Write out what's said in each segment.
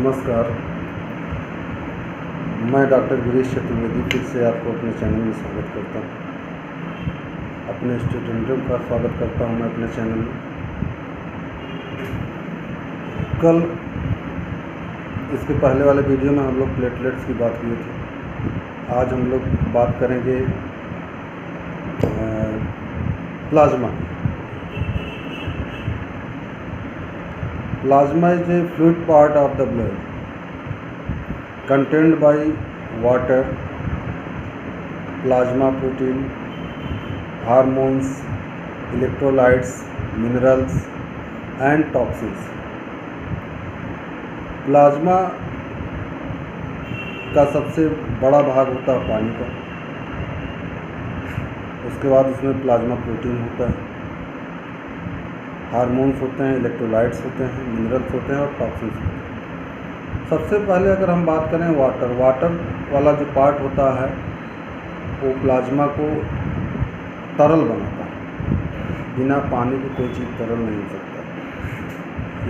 नमस्कार। मैं डॉक्टर गिरीश चतुर्वेदी फिर से आपको अपने चैनल में स्वागत करता हूँ। अपने स्टूडेंटों का स्वागत करता हूँ मैं अपने चैनल में। कल इसके पहले वाले वीडियो में हम लोग प्लेटलेट्स की बात किए थे। आज हम लोग बात करेंगे plasma. Plasma is a fluid part of the blood contained by water, plasma protein, hormones, electrolytes, minerals and toxins. Plasma का सबसे बड़ा भाग होता है पानी का। उसके बाद उसमें प्लाज्मा प्रोटीन होता है, हार्मोन्स होते हैं, इलेक्ट्रोलाइट्स होते हैं, मिनरल्स होते हैं और टॉक्सिन्स होते हैं। सबसे पहले अगर हम बात करें वाटर वाला जो पार्ट होता है वो प्लाज्मा को तरल बनाता है। बिना पानी के कोई चीज़ तरल नहीं हो सकता,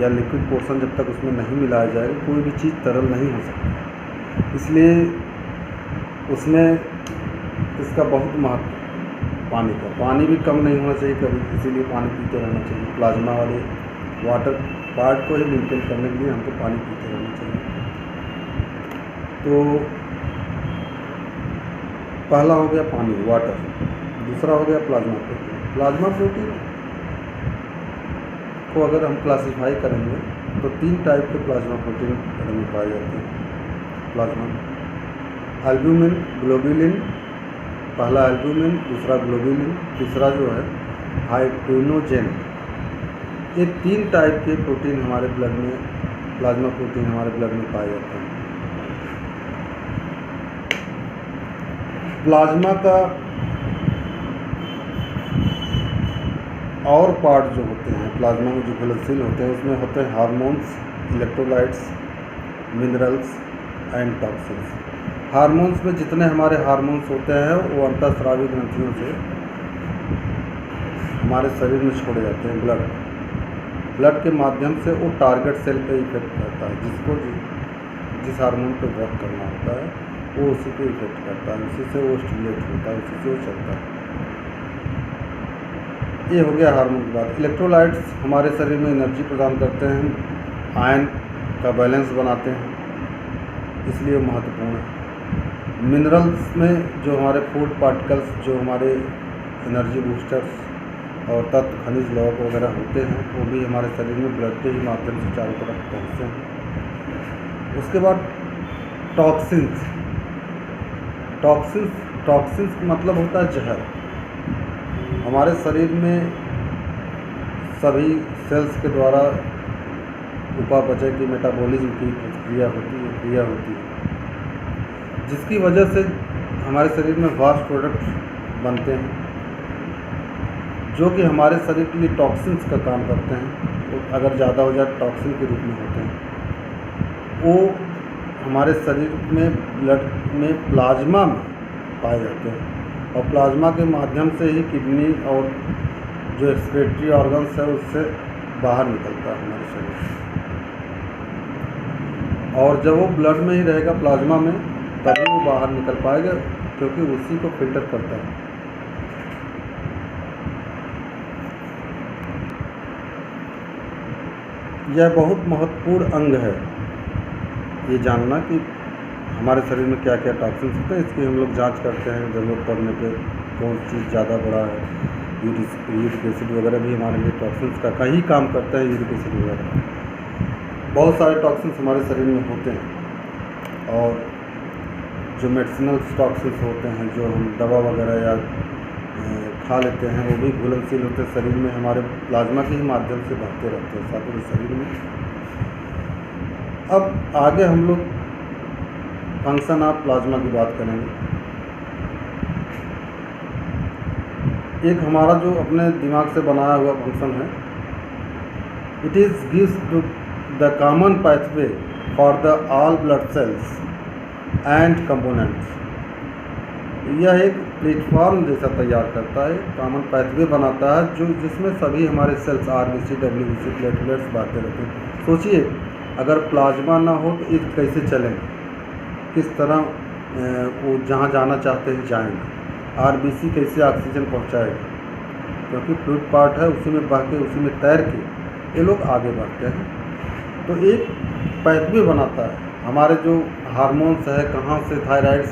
या लिक्विड पोर्शन जब तक उसमें नहीं मिलाया जाए कोई भी चीज़ तरल नहीं हो सकती। इसलिए उसमें इसका बहुत महत्व पानी का। पानी भी कम नहीं होना चाहिए कभी, इसीलिए पानी पीते रहना चाहिए। प्लाज्मा वाले वाटर पार्ट को ही मेंटेन करने के लिए हमको पानी पीते रहना चाहिए। तो पहला हो गया पानी, वाटर। दूसरा हो गया प्लाज्मा प्रोटीन। प्लाज्मा प्रोटीन को अगर हम क्लासिफाई करेंगे तो 3 टाइप के प्लाज्मा प्रोटीन में पाए जाते हैं। प्लाज्मा एल्ब्यूमिन, ग्लोबुलिन, पहला एल्ब्यूमिन, दूसरा ग्लोबुलिन, तीसरा जो है हाइड्रोजन। ये 3 टाइप के प्रोटीन हमारे ब्लड में, प्लाज्मा प्रोटीन हमारे ब्लड में पाए जाते हैं। प्लाज्मा का और पार्ट जो होते हैं, प्लाज्मा में जो घुलनशील होते हैं, उसमें होते हैं hormones, electrolytes, minerals and toxins. Hormones में जितने हमारे हार्मोन्स होते हैं वो अंतःस्रावी ग्रंथियों से हमारे शरीर में छोड़े जाते हैं। ब्लड के माध्यम से वो टारगेट सेल पे इफेक्ट करता है। जिसको जिस हार्मोन पे वर्क करना होता है वो उसी पे इफेक्ट करता है, उसी से वो स्टिमुलेट होता है, उसी से वो चलता है। ये हो गया हार्मोन की बात। इलेक्ट्रोलाइट्स हमारे शरीर में एनर्जी प्रदान करते हैं, आयन का बैलेंस बनाते हैं, इसलिए महत्वपूर्ण है। मिनरल्स में जो हमारे फूड पार्टिकल्स, जो हमारे एनर्जी बूस्टर्स और तत्व, खनिज, लौह वगैरह होते हैं, वो भी हमारे शरीर में ब्लड के ही माध्यम से चारों तरफ पहुँचते हैं। उसके बाद टॉक्सिन्स। टॉक्सिन्स का मतलब होता है जहर। हमारे शरीर में सभी सेल्स के द्वारा उपापचय की, मेटाबॉलिज्म की क्रिया होती है, जिसकी वजह से हमारे शरीर में वास्ट प्रोडक्ट्स बनते हैं जो कि हमारे शरीर के लिए टॉक्सिन्स का काम करते हैं। तो अगर ज़्यादा हो जाए टॉक्सिन के रूप में होते हैं। वो हमारे शरीर में, ब्लड में, प्लाज्मा में पाए जाते हैं और प्लाज्मा के माध्यम से ही किडनी और जो एक्सक्रीटरी ऑर्गन्स है उससे बाहर निकलता है हमारे शरीर से। और जब वो ब्लड में ही रहेगा, प्लाज्मा में, तभी वो बाहर निकल पाएगा, क्योंकि उसी को फिल्टर करता है। यह बहुत महत्वपूर्ण अंग है ये जानना कि हमारे शरीर में क्या क्या टॉक्सिन्स होते हैं। इसकी हम लोग जांच करते हैं ज़रूरत पड़ने पे, कौन चीज़ ज़्यादा बड़ा है। यूरिक एसिड वगैरह भी हमारे लिए टॉक्सिन्स का ही काम करता है। यूरिक एसिड वगैरह बहुत सारे टॉक्सिन्स हमारे शरीर में होते हैं। और जो मेडिसिनल टॉक्सिन्स होते हैं, जो हम दवा वगैरह या खा लेते हैं, वो भी घुलनशील होते हैं शरीर में, हमारे प्लाज्मा के ही माध्यम से बहते रहते हैं सारे शरीर में। अब आगे हम लोग फंक्शन ऑफ प्लाज्मा की बात करेंगे। एक हमारा जो अपने दिमाग से बनाया हुआ फंक्शन है, it is gives to the common pathway for the all blood cells and components. यह एक प्लेटफॉर्म जैसा तैयार करता है, कॉमन पाथवे बनाता है, जो जिसमें सभी हमारे सेल्स, आरबीसी, डब्ल्यूबीसी, प्लेटलेट्स बातें रहते हैं। सोचिए अगर प्लाज्मा ना हो तो ये कैसे चलेंगे, किस तरह वो जहाँ जाना चाहते हैं जाएंगे, आरबीसी कैसे ऑक्सीजन पहुंचाएगा, क्योंकि फ्लूइड पार्ट है, उसी में बह के उसी में तैर के ये लोग आगे बढ़ते हैं। तो एक पैथवे बनाता है। हमारे जो हार्मोन्स है, कहाँ से थायराइड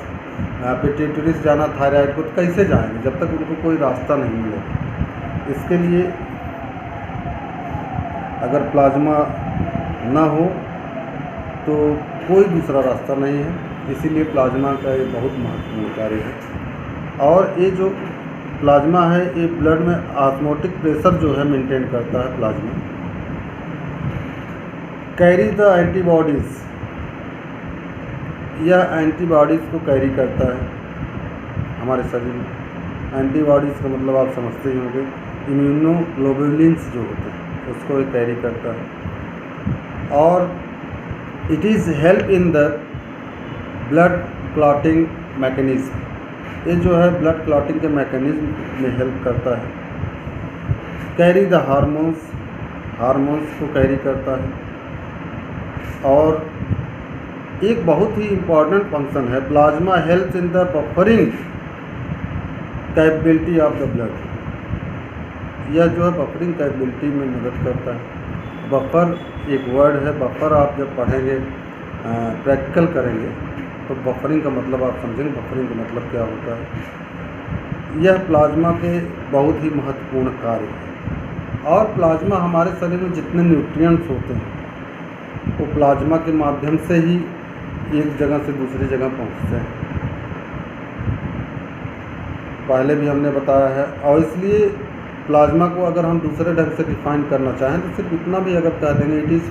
पिट्यूटरी से जाना थायराइड को, तो कैसे जाएंगे जब तक उनको कोई रास्ता नहीं मिलेगा। इसके लिए अगर प्लाज्मा ना हो तो कोई दूसरा रास्ता नहीं है, इसीलिए प्लाज्मा का ये बहुत महत्वपूर्ण कार्य है। और ये जो प्लाज्मा है ये ब्लड में ऑस्मोटिक प्रेशर जो है मेंटेन करता है। प्लाज्मा कैरी द एंटीबॉडीज़, यह एंटीबॉडीज़ को कैरी करता है हमारे शरीर में। एंटीबॉडीज़ का मतलब आप समझते ही होंगे, इम्यूनोग्लोबुलिन्स जो होते हैं उसको ये कैरी करता है। और it is help in the blood clotting mechanism, ये जो है ब्लड क्लॉटिंग के मैकेनिज्म में हेल्प करता है। कैरी द हार्मोन्स, हार्मोन्स को कैरी करता है। और एक बहुत ही इम्पॉर्टेंट फंक्शन है, plasma helps in the buffering capability of the blood, यह जो है बफरिंग कैपेबिलिटी में मदद करता है। बफर एक वर्ड है, बफर आप जब पढ़ेंगे प्रैक्टिकल करेंगे तो बफरिंग का मतलब आप समझेंगे, बफरिंग का मतलब क्या होता है। यह प्लाज्मा के बहुत ही महत्वपूर्ण कार्य है। और प्लाज्मा हमारे शरीर में जितने न्यूट्रिएंट्स होते हैं वो प्लाज्मा के माध्यम से ही एक जगह से दूसरी जगह पहुंचते हैं, पहले भी हमने बताया है। और इसलिए प्लाज्मा को अगर हम दूसरे ढंग से डिफाइन करना चाहें तो सिर्फ इतना भी अगर कह देंगे it is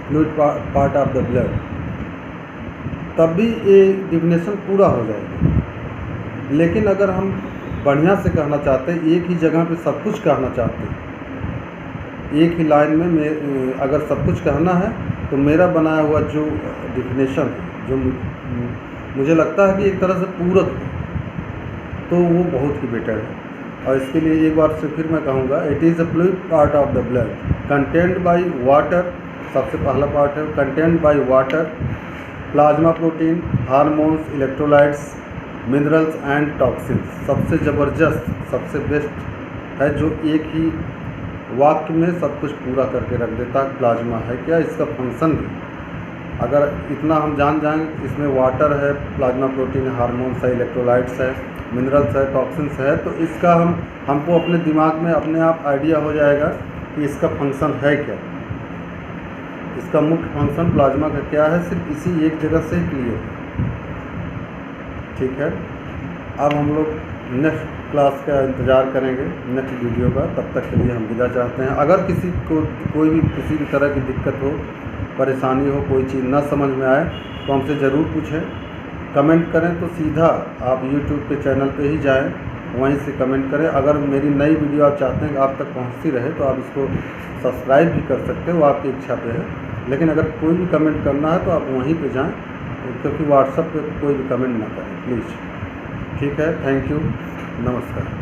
fluid part of the blood, तब भी ये डिफिनेशन पूरा हो जाएगा। लेकिन अगर हम बढ़िया से कहना चाहते हैं, एक ही जगह पे सब कुछ कहना चाहते हैं, एक ही लाइन में अगर सब कुछ कहना है, तो मेरा बनाया हुआ जो डिफिनेशन जो मुझे लगता है कि एक तरह से पूरक है, तो वो बहुत ही बेटर है। और इसके लिए एक बार से फिर मैं कहूँगा, it is a fluid part of the blood contained by water, सबसे पहला पार्ट है contained by water, plasma protein, hormones, electrolytes, minerals and toxins. सबसे ज़बरदस्त, सबसे बेस्ट है जो एक ही वाक्य में सब कुछ पूरा करके रख देता है। प्लाज्मा है क्या, इसका फंक्शन भी अगर इतना हम जान जाएंगे, इसमें वाटर है, प्लाज्मा प्रोटीन, हार्मोन्स है, इलेक्ट्रोलाइट्स है, मिनरल्स है, टॉक्सिन्स है, तो इसका हमको अपने दिमाग में अपने आप आइडिया हो जाएगा कि इसका फंक्शन है क्या, इसका मुख्य फंक्शन प्लाज्मा का क्या है, सिर्फ इसी एक जगह से ही क्लियर है। ठीक है, अब हम लोग नेक्स्ट क्लास का इंतज़ार करेंगे, नेक्स्ट वीडियो का। तब तक के लिए हम विदा चाहते हैं। अगर किसी को कोई भी किसी भी तरह की दिक्कत हो, परेशानी हो, कोई चीज़ ना समझ में आए तो हमसे ज़रूर पूछें, कमेंट करें तो सीधा आप यूट्यूब के चैनल पे ही जाएं, वहीं से कमेंट करें। अगर मेरी नई वीडियो आप चाहते हैं कि आप तक पहुंचती रहे तो आप इसको सब्सक्राइब भी कर सकते हो, वो आपकी इच्छा पे है। लेकिन अगर कोई भी कमेंट करना है तो आप वहीं पे जाएं, क्योंकि व्हाट्सएप पे कोई भी कमेंट ना करें प्लीज़। ठीक है, थैंक यू, नमस्कार।